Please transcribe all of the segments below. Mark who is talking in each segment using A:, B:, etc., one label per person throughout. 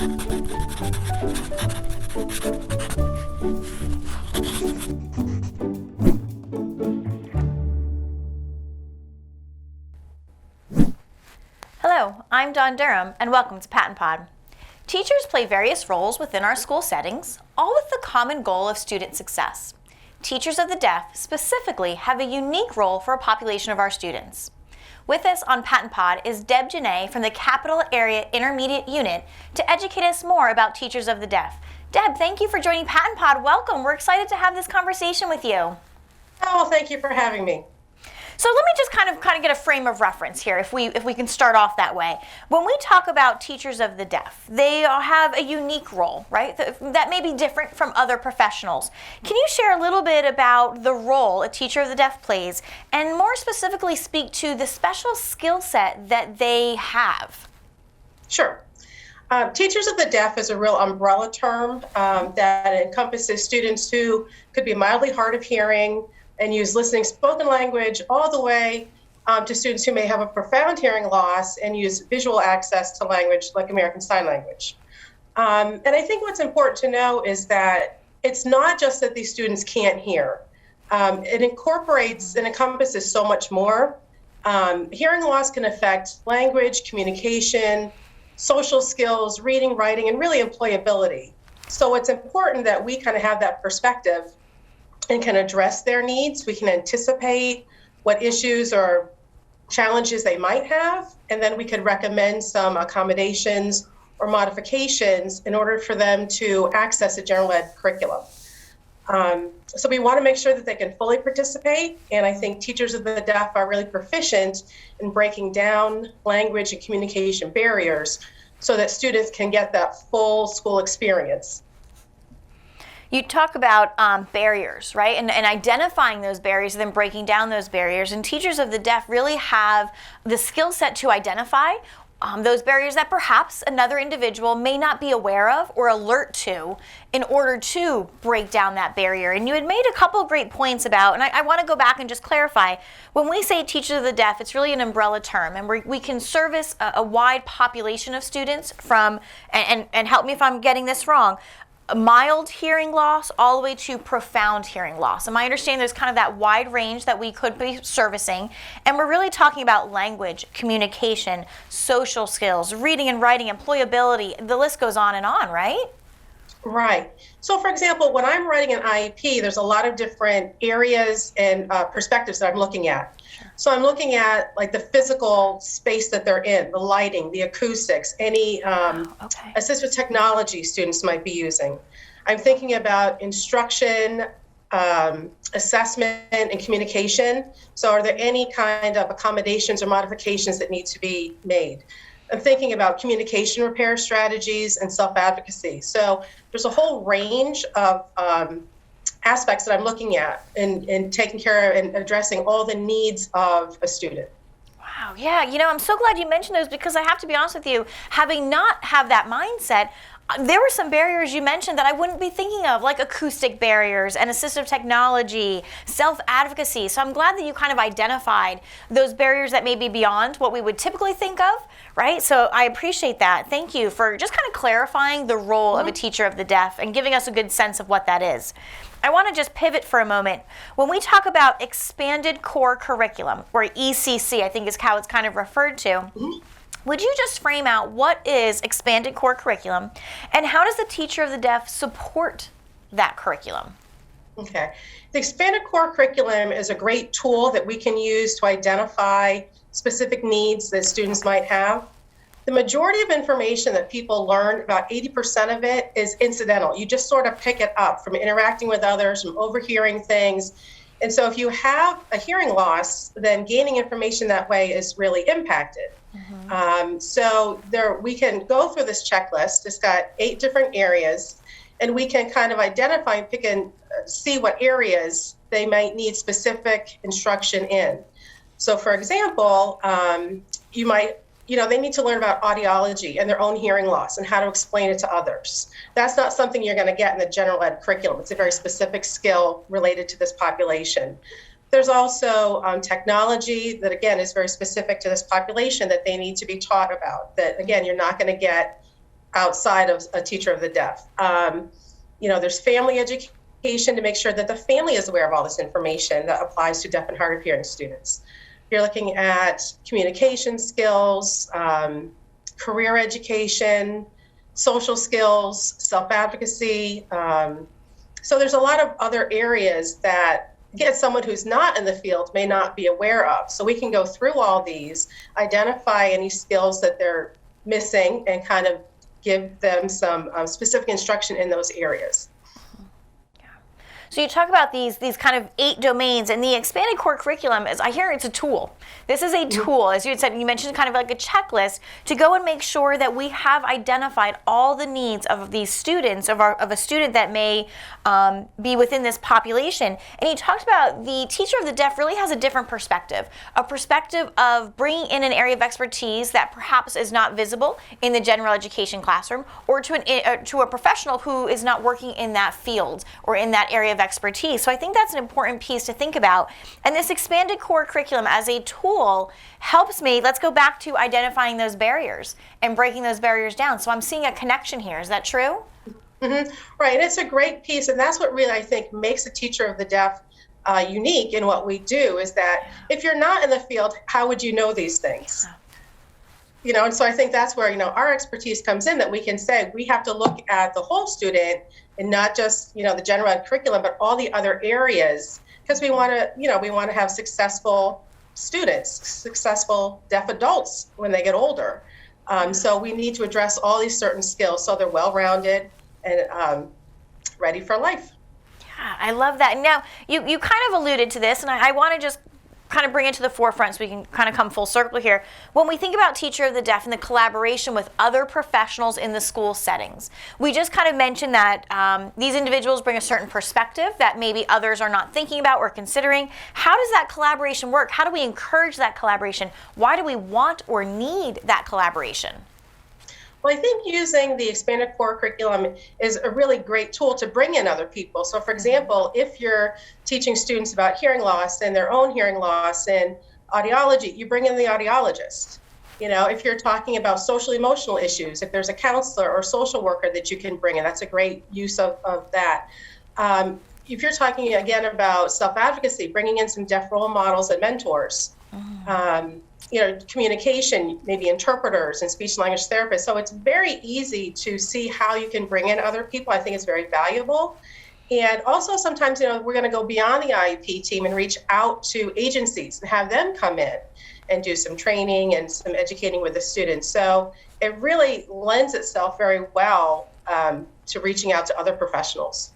A: Hello, I'm Dawn Durham, and welcome to PaTTANpod. Teachers play various roles within our school settings, all with the common goal of student success. Teachers of the deaf specifically have a unique role for a population of our students. With us on PaTTANpod is Deb Genet from the Capital Area Intermediate Unit to educate us more about teachers of the deaf. Deb, thank you for joining PaTTANpod. Welcome. We're excited to have this conversation with you.
B: Oh, thank you for having me.
A: So let me just kind of get a frame of reference here, if we can start off that way. When we talk about teachers of the deaf, they have a unique role, right? That may be different from other professionals. Can you share a little bit about the role a teacher of the deaf plays, and more specifically speak to the special skill set that they have?
B: Sure. Teachers of the deaf is a real umbrella term that encompasses students who could be mildly hard of hearing and use listening spoken language, all the way to students who may have a profound hearing loss and use visual access to language like American Sign Language. And I think what's important to know is that it's not just that these students can't hear. It incorporates and encompasses so much more. Hearing loss can affect language, communication, social skills, reading, writing, and really employability. So it's important that we kind of have that perspective and can address their needs. We can anticipate what issues or challenges they might have, and then we could recommend some accommodations or modifications in order for them to access a general ed curriculum. So we want to make sure that they can fully participate, and I think teachers of the deaf are really proficient in breaking down language and communication barriers so that students can get that full school experience.
A: You talk about barriers, right? And identifying those barriers and then breaking down those barriers. And teachers of the deaf really have the skill set to identify those barriers that perhaps another individual may not be aware of or alert to in order to break down that barrier. And you had made a couple of great points about, and I want to go back and just clarify, when we say teachers of the deaf, it's really an umbrella term, and we can service a wide population of students from, and help me if I'm getting this wrong, mild hearing loss all the way to profound hearing loss. And my understanding, there's kind of that wide range that we could be servicing. And we're really talking about language, communication, social skills, reading and writing, employability. The list goes on, right?
B: Right. So for example, when I'm writing an IEP, there's a lot of different areas and perspectives that I'm looking at. Sure. So I'm looking at like the physical space that they're in, the lighting, the acoustics, any assistive technology students might be using. I'm thinking about instruction, assessment, and communication. So are there any kind of accommodations or modifications that need to be made? I'm thinking about communication repair strategies and self-advocacy. So there's a whole range of aspects that I'm looking at and taking care of and addressing all the needs of a student.
A: Wow, yeah, I'm so glad you mentioned those, because I have to be honest with you, having not have that mindset, there were some barriers you mentioned that I wouldn't be thinking of, like acoustic barriers and assistive technology, self-advocacy. So I'm glad that you kind of identified those barriers that may be beyond what we would typically think of, right? So I appreciate that. Thank you for just kind of clarifying the role of a teacher of the deaf and giving us a good sense of what that is. I want to just pivot for a moment. When we talk about expanded core curriculum, or ECC, I think is how it's kind of referred to, would you just frame out what is expanded core curriculum, and how does the teacher of the deaf support that curriculum?
B: Okay. The expanded core curriculum is a great tool that we can use to identify specific needs that students might have. The majority of information that people learn, about 80% of it, is incidental. You just sort of pick it up from interacting with others, from overhearing things. And so if you have a hearing loss, then gaining information that way is really impacted. So we can go through this checklist. It's got 8 different areas, and we can kind of identify and pick and see what areas they might need specific instruction in. So for example, they need to learn about audiology and their own hearing loss and how to explain it to others. That's not something you're going to get in the general ed curriculum. It's a very specific skill related to this population. There's also technology that, again, is very specific to this population that they need to be taught about, that, again, you're not going to get outside of a teacher of the deaf. There's family education to make sure that the family is aware of all this information that applies to deaf and hard of hearing students. You're looking at communication skills, career education, social skills, self-advocacy. So there's a lot of other areas that, again, someone who's not in the field may not be aware of. So we can go through all these, identify any skills that they're missing, and kind of give them some specific instruction in those areas.
A: So you talk about these kind of 8 domains, and the expanded core curriculum is, I hear it's a tool. This is a tool, as you had said, you mentioned kind of like a checklist to go and make sure that we have identified all the needs of these students, of a student that may be within this population. And you talked about the teacher of the deaf really has a different perspective, a perspective of bringing in an area of expertise that perhaps is not visible in the general education classroom, or to a professional who is not working in that field or in that area of expertise. So I think that's an important piece to think about. And this expanded core curriculum as a tool helps me, let's go back to identifying those barriers and breaking those barriers down. So I'm seeing a connection here. Is that true?
B: Mm-hmm. Right, and it's a great piece, and that's what really, I think, makes a teacher of the deaf unique in what we do, is that if you're not in the field, how would you know these things? And so I think that's where, our expertise comes in, that we can say we have to look at the whole student and not just, the general ed curriculum, but all the other areas, because we want to have successful students, successful deaf adults when they get older. So we need to address all these certain skills so they're well-rounded and ready for life.
A: Yeah, I love that. And now you kind of alluded to this, and I want to just kind of bring it to the forefront so we can kind of come full circle here. When we think about teacher of the deaf and the collaboration with other professionals in the school settings, we just kind of mentioned that these individuals bring a certain perspective that maybe others are not thinking about or considering. How does that collaboration work? How do we encourage that collaboration? Why do we want or need that collaboration?
B: Well, I think using the expanded core curriculum is a really great tool to bring in other people. So, for example, if you're teaching students about hearing loss and their own hearing loss and audiology, you bring in the audiologist. If you're talking about social emotional issues, if there's a counselor or social worker that you can bring in, that's a great use of that. If you're talking, again, about self-advocacy, bringing in some deaf role models and mentors. Communication, maybe interpreters and speech language therapists. So it's very easy to see how you can bring in other people. I think it's very valuable. And also sometimes, we're going to go beyond the IEP team and reach out to agencies and have them come in and do some training and some educating with the students. So it really lends itself very well to reaching out to other professionals.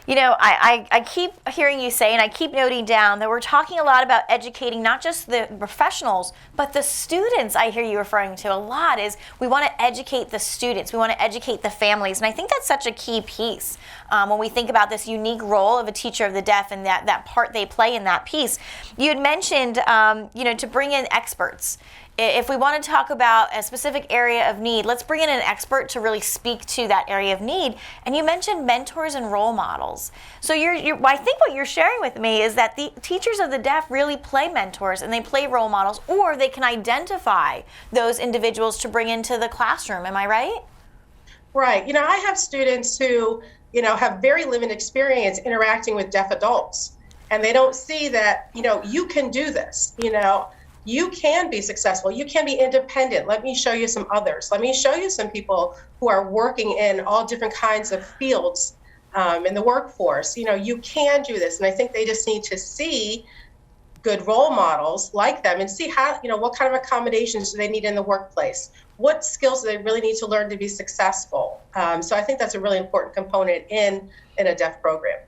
A: I keep hearing you say, and I keep noting down, that we're talking a lot about educating not just the professionals, but the students. I hear you referring to a lot is we want to educate the students. We want to educate the families. And I think that's such a key piece when we think about this unique role of a teacher of the deaf and that part they play in that piece. You had mentioned, to bring in experts. If we want to talk about a specific area of need, let's bring in an expert to really speak to that area of need. And you mentioned mentors and role models. So I think what you're sharing with me is that the teachers of the deaf really play mentors and they play role models, or they can identify those individuals to bring into the classroom. Am I right?
B: Right. I have students who, have very limited experience interacting with deaf adults, and they don't see that, you can do this, You can be successful. You can be independent. Let me show you some others. Let me show you some people who are working in all different kinds of fields in the workforce. You can do this. And I think they just need to see good role models like them and see how, what kind of accommodations do they need in the workplace? What skills do they really need to learn to be successful? So I think that's a really important component in a deaf program.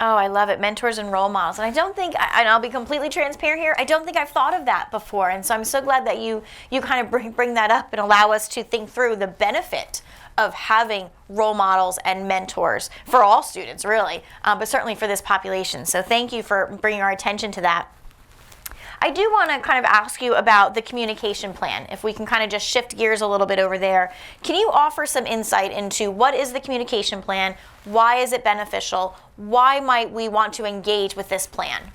A: Oh, I love it. Mentors and role models. And I don't think, and I'll be completely transparent here, I don't think I've thought of that before. And so I'm so glad that you kind of bring that up and allow us to think through the benefit of having role models and mentors for all students, really, but certainly for this population. So thank you for bringing our attention to that. I do want to kind of ask you about the communication plan. If we can kind of just shift gears a little bit over there. Can you offer some insight into what is the communication plan? Why is it beneficial? Why might we want to engage with this plan?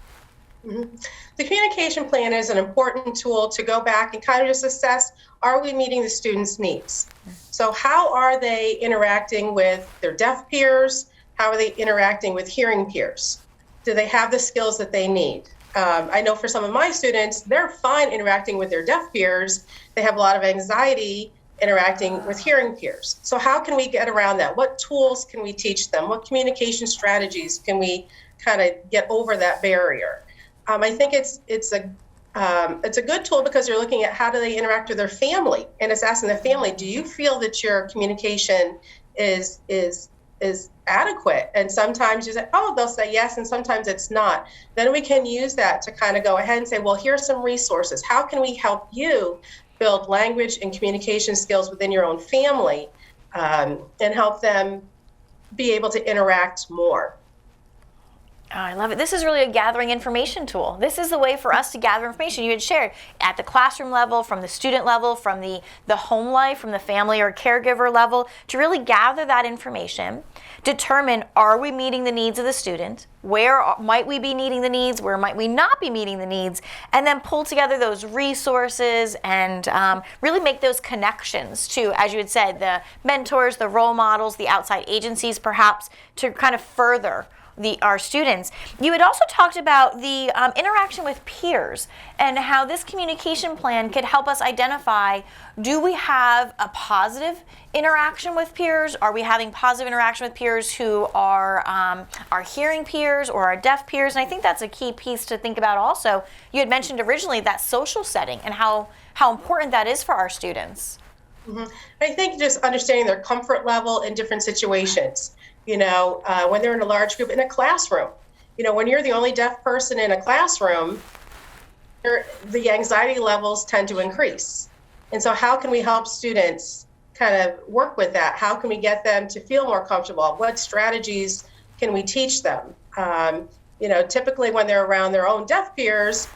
B: Mhm. The communication plan is an important tool to go back and kind of just assess, are we meeting the students' needs? So how are they interacting with their deaf peers? How are they interacting with hearing peers? Do they have the skills that they need? I know for some of my students, they're fine interacting with their deaf peers. They have a lot of anxiety interacting with hearing peers. So how can we get around that? What tools can we teach them? What communication strategies can we kind of get over that barrier? I think it's a good tool because you're looking at how do they interact with their family, and it's asking the family, do you feel that your communication is adequate? And sometimes you say, oh, they'll say yes, and sometimes it's not. Then we can use that to kind of go ahead and say, well, here's some resources. How can we help you build language and communication skills within your own family, and help them be able to interact more?
A: Oh, I love it. This is really a gathering information tool. This is the way for us to gather information. You had shared at the classroom level, from the student level, from the home life, from the family or caregiver level, to really gather that information, determine, are we meeting the needs of the student? Where might we be meeting the needs? Where might we not be meeting the needs? And then pull together those resources and really make those connections to, as you had said, the mentors, the role models, the outside agencies perhaps, to kind of further our students. You had also talked about the interaction with peers and how this communication plan could help us identify, do we have a positive interaction with peers? Are we having positive interaction with peers who are our hearing peers or our deaf peers? And I think that's a key piece to think about also. You had mentioned originally that social setting and how important that is for our students.
B: Mm-hmm. I think just understanding their comfort level in different situations. When they're in a large group in a classroom, when you're the only deaf person in a classroom, the anxiety levels tend to increase. And so how can we help students kind of work with that? How can we get them to feel more comfortable? What strategies can we teach them? Typically when they're around their own deaf peers,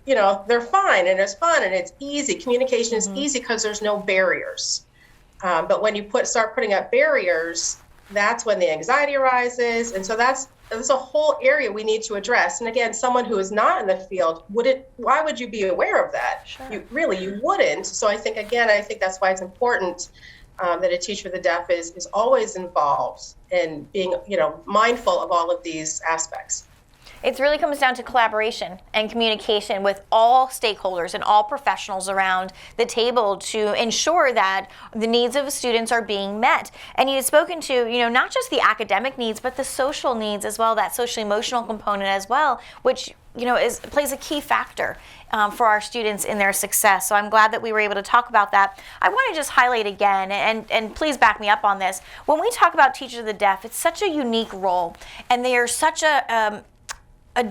B: they're fine and it's fun and it's easy. Communication is easy because there's no barriers. But when you start putting up barriers, that's when the anxiety arises. And so that's a whole area we need to address. And again, someone who is not in the field, why would you be aware of that?
A: Sure.
B: You wouldn't. So I think that's why it's important that a teacher of the deaf is always involved in being, mindful of all of these aspects.
A: It really comes down to collaboration and communication with all stakeholders and all professionals around the table to ensure that the needs of the students are being met. And you had spoken to, not just the academic needs, but the social needs as well, that social emotional component as well, which plays a key factor for our students in their success. So I'm glad that we were able to talk about that. I want to just highlight again, and please back me up on this. When we talk about teachers of the deaf, it's such a unique role, and they are such a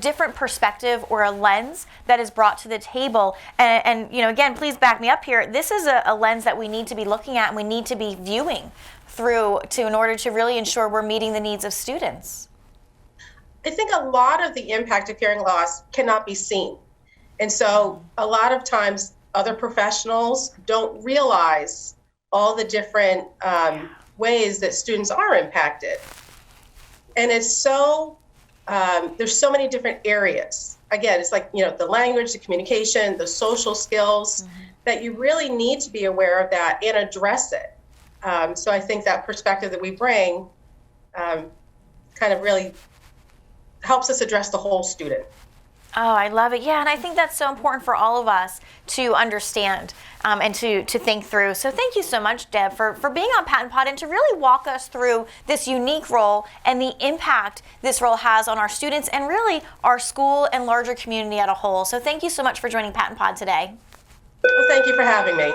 A: different perspective or a lens that is brought to the table. And again, please back me up here. This is a lens that we need to be looking at and we need to be viewing through in order to really ensure we're meeting the needs of students.
B: I think a lot of the impact of hearing loss cannot be seen. And so a lot of times other professionals don't realize all the different ways that students are impacted. And it's there's so many different areas. Again, it's like, the language, the communication, the social skills, that you really need to be aware of that and address it. So I think that perspective that we bring kind of really helps us address the whole student.
A: Oh, I love it. Yeah, and I think that's so important for all of us to understand and to think through. So thank you so much, Deb, for being on PaTTANpod and to really walk us through this unique role and the impact this role has on our students and really our school and larger community as a whole. So thank you so much for joining PaTTANpod today.
B: Well, thank you for having me.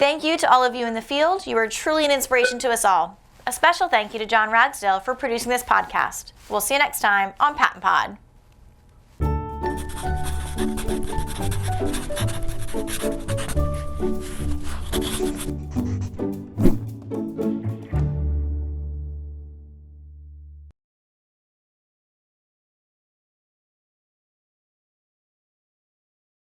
A: Thank you to all of you in the field. You are truly an inspiration to us all. A special thank you to John Ragsdale for producing this podcast. We'll see you next time on PaTTANpod.